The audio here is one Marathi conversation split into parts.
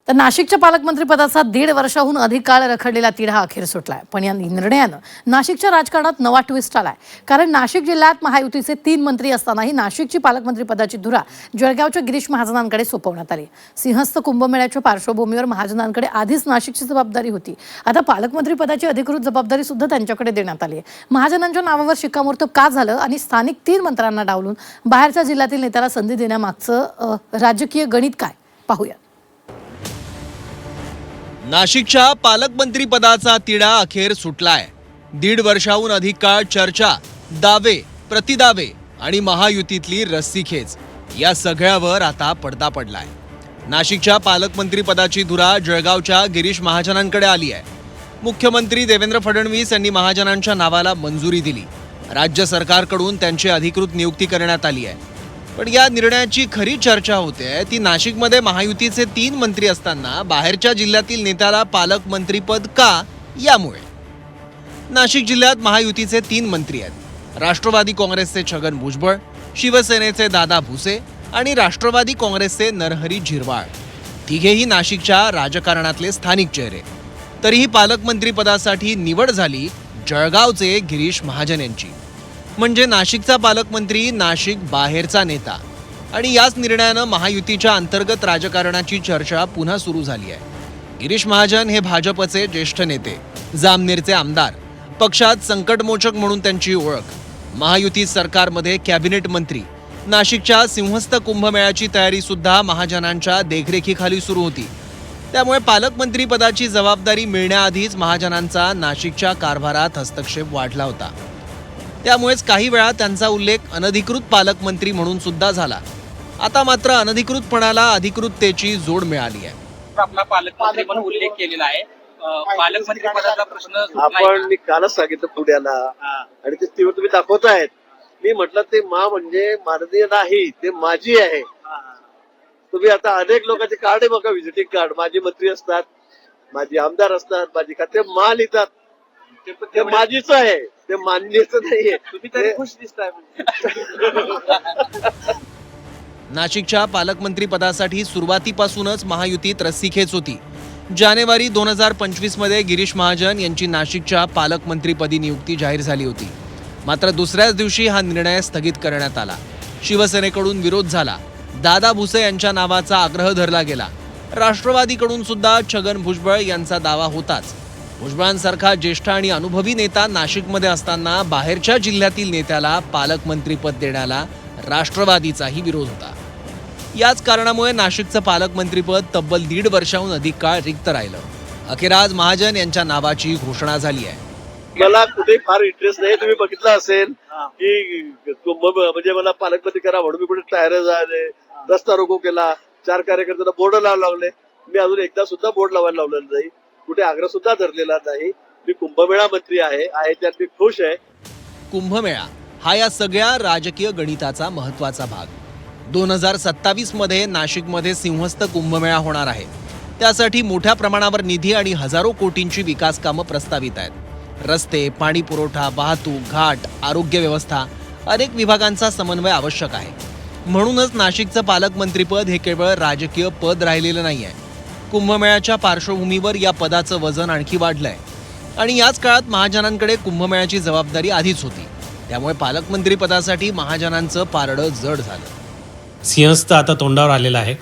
तर नाशिकच्या पालकमंत्रीपदाचा 1.5 वर्षाहून अधिक काळ रखडलेला तिढा अखेर सुटलाय. पण या निर्णयानं नाशिकच्या राजकारणात नवा ट्विस्ट आलाय. कारण नाशिक जिल्ह्यात महायुतीचे 3 मंत्री असतानाही नाशिकची पालकमंत्रीपदाची धुरा जळगावच्या गिरीश महाजनांकडे सोपवण्यात आली. सिंहस्थ कुंभमेळ्याच्या पार्श्वभूमीवर महाजनांकडे आधीच नाशिकची जबाबदारी होती. आता पालकमंत्रीपदाची अधिकृत जबाबदारी सुद्धा त्यांच्याकडे देण्यात आली आहे. महाजनांच्या नावावर शिक्कामोर्तब का झालं आणि स्थानिक 3 मंत्र्यांना डावलून बाहेरच्या जिल्ह्यातील नेत्याला संधी देण्यामागचं राजकीय गणित काय पाहूया. नाशिकच्या पालकमंत्री पदाचा तिढा अखेर सुटलाय. 1.5 वर्षाहून अधिक काळ चर्चा, दावे, प्रतिदावे आणि महायुतीतली रस्सीखेच या सगळ्यावर आता पडदा पडलाय. नाशिकच्या पालकमंत्री पदाची धुरा जळगावच्या गिरीश महाजनांकडे आली आहे. मुख्यमंत्री देवेंद्र फडणवीस यांनी महाजनांच्या नावाला मंजुरी दिली. राज्य सरकारकडून त्यांची अधिकृत नियुक्ती करण्यात आली आहे. पण या निर्णयाची खरी चर्चा होते ती नाशिकमध्ये महायुतीचे 3 मंत्री असताना बाहेरच्या जिल्ह्यातील नेत्याला पालकमंत्रीपद का यामुळे. नाशिक जिल्ह्यात महायुतीचे 3 मंत्री आहेत. राष्ट्रवादी काँग्रेसचे छगन भुजबळ, शिवसेनेचे दादा भुसे आणि राष्ट्रवादी काँग्रेसचे नरहरी झिरवाळ. तिघेही नाशिकच्या राजकारणातले स्थानिक चेहरे. तरीही पालकमंत्रीपदासाठी निवड झाली जळगावचे गिरीश महाजन यांची. म्हणजे नाशिकचा पालकमंत्री, नाशिक बाहेरचा नेता. आणि याच निर्णयानं महायुतीच्या अंतर्गत राजकारणाची चर्चा पुन्हा सुरू झाली आहे. गिरीश महाजन हे भाजपचे ज्येष्ठ नेते, जामनेरचे आमदार, पक्षात संकटमोचक म्हणून त्यांची ओळख. महायुती सरकारमध्ये कॅबिनेट मंत्री. नाशिकच्या सिंहस्थ कुंभमेळ्याची तयारी सुद्धा महाजनांच्या देखरेखीखाली सुरू होती. त्यामुळे पालकमंत्री पदाची जबाबदारी मिळण्याआधीच महाजनांचा नाशिकच्या कारभारात हस्तक्षेप वाढला होता. त्यामुळेच काही वेळा त्यांचा उल्लेख अनधिकृत पालकमंत्री म्हणून सुद्धा झाला. आता मात्र अनधिकृतपणाला अधिकृततेची जोड मिळाली आहे. आपला पालकमंत्री म्हणून उल्लेख केलेला आहे. पालकमंत्री पदाचा प्रश्न आपण मी कालच सांगितलं पुण्याला आणि ते तुम्ही दाखवतायत. मी म्हटलं ते म्हणजे माननीय नाही, ते माझी आहे. तुम्ही आता अनेक लोकांचे कार्ड आहे बघा, व्हिजिटिंग कार्ड. माझे मंत्री असतात, माझे आमदार असतात, माझे खाते लिहितात. ते माझीच आहे, ते मान्यच नाहीये. तुम्ही तरी खुश दिसताय. नाशिकच्या पालकमंत्री पदासाठी सुरुवातीपासूनच महायुतीत रस्सीखेच होती. जानेवारी 2025 मध्ये गिरीश महाजन यांची नाशिकच्या पालकमंत्रीपदी नियुक्ती जाहीर झाली होती. मात्र दुसऱ्याच दिवशी हा निर्णय स्थगित करण्यात आला. शिवसेनेकडून विरोध झाला. दादा भुसे यांच्या नावाचा आग्रह धरला गेला. राष्ट्रवादीकडून सुद्धा छगन भुजबळ यांचा दावा होताच. भुजबळांसारखा ज्येष्ठ आणि अनुभवी नेता नाशिकमध्ये असताना बाहेरच्या जिल्ह्यातील नेत्याला पालकमंत्रीपद देण्याला राष्ट्रवादीचाही विरोध होता. याच कारणामुळे नाशिकचं पालकमंत्रीपद तब्बल 1.5 वर्षाहून अधिक काळ रिक्त राहिलं. अखेर आज महाजन यांच्या नावाची घोषणा झाली आहे. मला कुठे फार इंटरेस्ट नाही. तुम्ही बघितलं असेल की म्हणजे मला पालकमंत्री करा म्हणून मी कुठे टायर झाले, रस्ता रोको केला, 4 कार्यकर्त्यांना बोर्ड लावायला लावले. मी अजून एकदा सुद्धा बोर्ड लावायला लावलेलं नाही, कुठे आग्रह सुद्धा धरलेला नाही. मी कुंभमेळा मंत्री आहे त्यात मी खुश आहे. कुंभमेळा हा या सगळ्या राजकीय गणिताचा महत्वाचा भाग. 2027 मध्ये नाशिकमध्ये सिंहस्थ कुंभमेळा होणार आहे. त्यासाठी मोठ्या प्रमाणावर निधी आणि हजारो कोटींची विकास कामं प्रस्तावित आहेत. रस्ते, पाणी पुरवठा, वाहतूक, घाट, आरोग्य व्यवस्था अनेक विभागांचा समन्वय आवश्यक आहे. म्हणूनच नाशिकचं पालकमंत्रीपद हे केवळ राजकीय पद राहिलेलं नाही आहे. कुंभमेळ्याच्या पार्श्वभूमीवर या पदाचं वजन आणखी वाढलंय. आणि याच काळात महाजनांकडे कुंभमेळ्याची जबाबदारी आधीच होती. त्यामुळे पालकमंत्री पदासाठी महाजनांचं पारडं जड झालं. सिंहस्थ आता तोंडावर आलेला आहे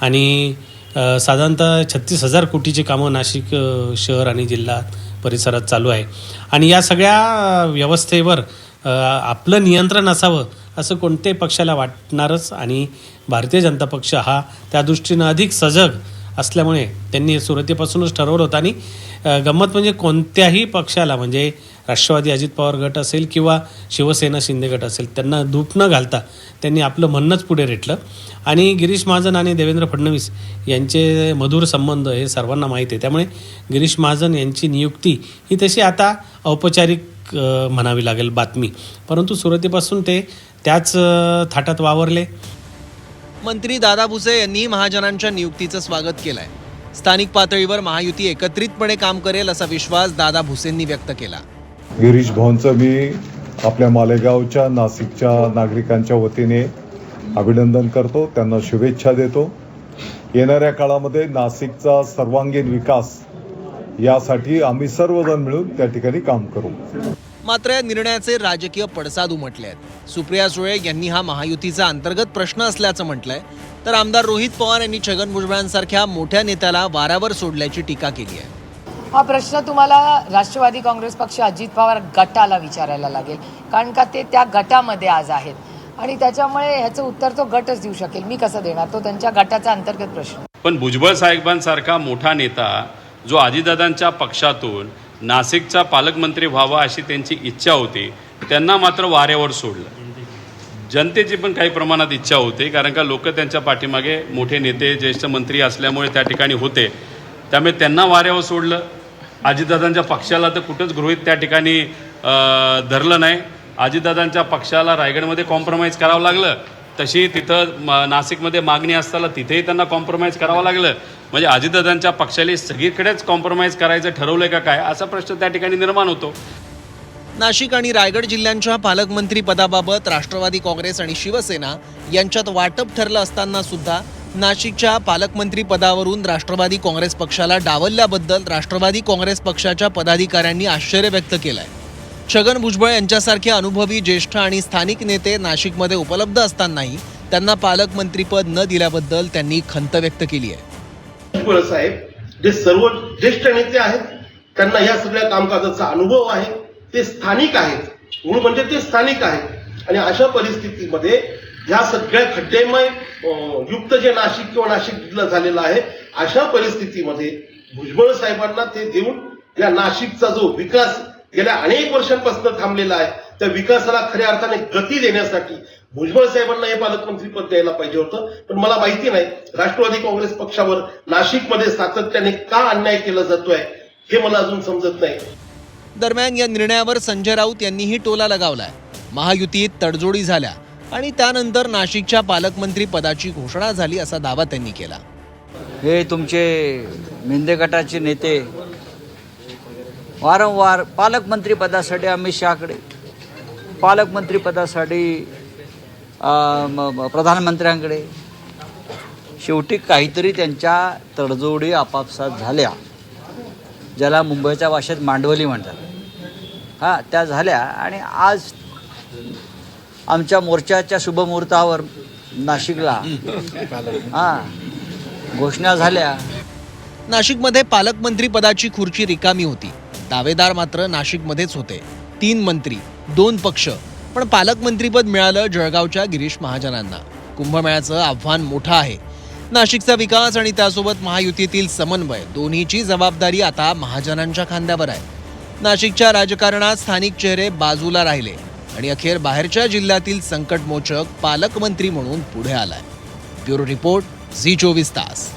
आणि साधारणतः 36,000 कोटीची कामं नाशिक शहर आणि जिल्हा परिसरात चालू आहे. आणि या सगळ्या व्यवस्थेवर आपलं नियंत्रण असावं असं कोणत्याही पक्षाला वाटणारच. आणि भारतीय जनता पक्ष हा त्या दृष्टीनं अधिक सजग असल्यामुळे त्यांनी सुरुवातीपासूनच ठरवलं होतं. आणि गंमत म्हणजे कोणत्याही पक्षाला, म्हणजे राष्ट्रवादी अजित पवार गट असेल किंवा शिवसेना शिंदे गट असेल, त्यांना धूप न घालता त्यांनी आपलं म्हणणंच पुढे रेटलं. आणि गिरीश महाजन आणि देवेंद्र फडणवीस यांचे मधुर संबंध हे सर्वांना माहीत आहे. त्यामुळे गिरीश महाजन यांची नियुक्ती ही तशी आता औपचारिक म्हणावी लागेल बातमी, परंतु सुरुवातीपासून ते त्याच थाटात वावरले. मंत्री दादा भुसे यांनी महाजनांच्या नियुक्तीचं स्वागत केलंय. स्थानिक पातळीवर महायुती एकत्रितपणे काम करेल असा विश्वास दादा भुसेंनी व्यक्त केला. गिरीश भाऊंचं मी आपल्या मालेगावच्या, नाशिकच्या नागरिकांच्या वतीने अभिनंदन करतो, त्यांना शुभेच्छा देतो. येणाऱ्या काळामध्ये नाशिकचा सर्वांगीण विकास यासाठी आम्ही सर्वजण मिळून त्या ठिकाणी काम करू. मात्र या निर्णयाचे राजकीय पडसाद उमटले आहेत. सुप्रिया सुळे यांनी हा महायुतीचा अंतर्गत प्रश्न असल्याचं म्हटलंय, तर आमदार रोहित पवार यांनी छगन भुजबळांसारख्या मोठ्या नेत्याला वाऱ्यावर सोडल्याची टीका केली आहे. हा प्रश्न तुम्हाला राष्ट्रवादी काँग्रेस पक्ष अजित पवार गटाला विचारायला लागेल, कारण का ते त्या गटामध्ये आज आहेत आणि त्याच्यामुळे ह्याचं उत्तर तो गटच देऊ शकेल. मी कसं देणार, तो त्यांच्या गटाचा अंतर्गत प्रश्न. पण भुजबळ साहेबांसारखा मोठा नेता जो अजितदादांच्या पक्षातून नाशिकचा पालकमंत्री व्हावा अशी त्यांची इच्छा होती, त्यांना मात्र वाऱ्यावर सोडलं. जनतेची पण काही प्रमाणात इच्छा होती, कारण का लोक त्यांच्या पाठीमागे मोठे नेते ज्येष्ठ मंत्री असल्यामुळे त्या ठिकाणी होते, त्यामुळे त्यांना वाऱ्यावर सोडलं. अजितदादांच्या पक्षाला तर कुठंच गृहीत त्या ठिकाणी धरलं नाही. अजितदादांच्या पक्षाला रायगडमध्ये कॉम्प्रोमाइज करावं लागलं, तशी तिथं नाशिकमध्ये मागणी असताना तिथेही त्यांना कॉम्प्रोमाइज करावं लागलं. म्हणजे अजितदादांच्या पक्षाला सगळीकडेच कॉम्प्रोमाइज करायचं ठरवलंय का काय, असा प्रश्न त्या ठिकाणी निर्माण होतो. नाशिक आणि रायगड जिल्ह्यांच्या पालकमंत्री पदाबाबत राष्ट्रवादी काँग्रेस आणि शिवसेना यांच्यात वाटप ठरलं असताना सुद्धा नाशिकच्या पालकमंत्री पदावरून राष्ट्रवादी काँग्रेस पक्षाला डावलल्याबद्दल राष्ट्रवादी काँग्रेस पक्षाच्या पदाधिकाऱ्यांनी आश्चर्य व्यक्त केलंय. छगन भुजबळ यांच्यासारखे अनुभवी ज्येष्ठ आणि स्थानिक नेते नाशिकमध्ये उपलब्ध असतानाही त्यांना पालकमंत्रीपद न दिल्याबद्दल त्यांनी खंत व्यक्त केली आहे. भुजबळ साहेब जे सर्व ज्येष्ठ नेते आहेत, त्यांना या सगळ्या कामकाजाचा अनुभव आहे, ते स्थानिक आहेत, मूळ म्हणजे ते स्थानिक आहेत. आणि अशा परिस्थितीमध्ये ह्या सगळ्या खड्डेमय युक्त जे नाशिक किंवा नाशिक जिल्हा झालेला आहे, अशा परिस्थितीमध्ये भुजबळ साहेबांना ते देऊन या नाशिकचा जो विकास गेल्या अनेक वर्षांपासून थांबलेला आहे, त्या विकासाला खऱ्या अर्थाने गती देण्यासाठी भुजबळ साहेबांना हे पालकमंत्रीपद द्यायला पाहिजे होतं. पण मला माहिती नाही राष्ट्रवादी काँग्रेस पक्षावर नाशिकमध्ये सातत्याने का अन्याय केला जातोय हे मला अजून समजत नाही. दरम्यान या निर्णयावर संजय राऊत यांनीही टोला लगावलाय. महायुतीत तडजोडी झाल्या आणि त्यानंतर नाशिकच्या पालकमंत्री पदाची घोषणा झाली असा दावा त्यांनी केला. हे तुमचे मिंदे गटाचे नेते वारंवार पालकमंत्री पदासाठी अमित शहाकडे, पालकमंत्री पदासाठी प्रधानमंत्र्यांकडे, शेवटी काहीतरी त्यांच्या तडजोडी आपापसात झाल्या, ज्याला मुंबईच्या भाषेत मांडवली म्हणतात, हां त्या झाल्या. आणि आज आमच्या मोर्चाच्या शुभमुहूर्तावर नाशिकला घोषणा झाल्या. नाशिकमध्ये पालकमंत्री पदाची खुर्ची रिकामी होती. दावेदार मात्र नाशिकमध्येच होते. 3 मंत्री 2 पक्ष, पण पालकमंत्रीपद मिळालं जळगावच्या गिरीश महाजनांना. कुंभमेळ्याचं आव्हान मोठं आहे. नाशिकचा विकास आणि त्यासोबत महायुतीतील समन्वय दोन्हीची जबाबदारी आता महाजनांच्या खांद्यावर आहे. नाशिकच्या राजकारणात स्थानिक चेहरे बाजूला राहिले आणि अखेर बाहेरच्या जिल्ह्यातील संकटमोचक पालकमंत्री म्हणून पुढे आलाय. ब्युरो रिपोर्ट, झी 24 तास.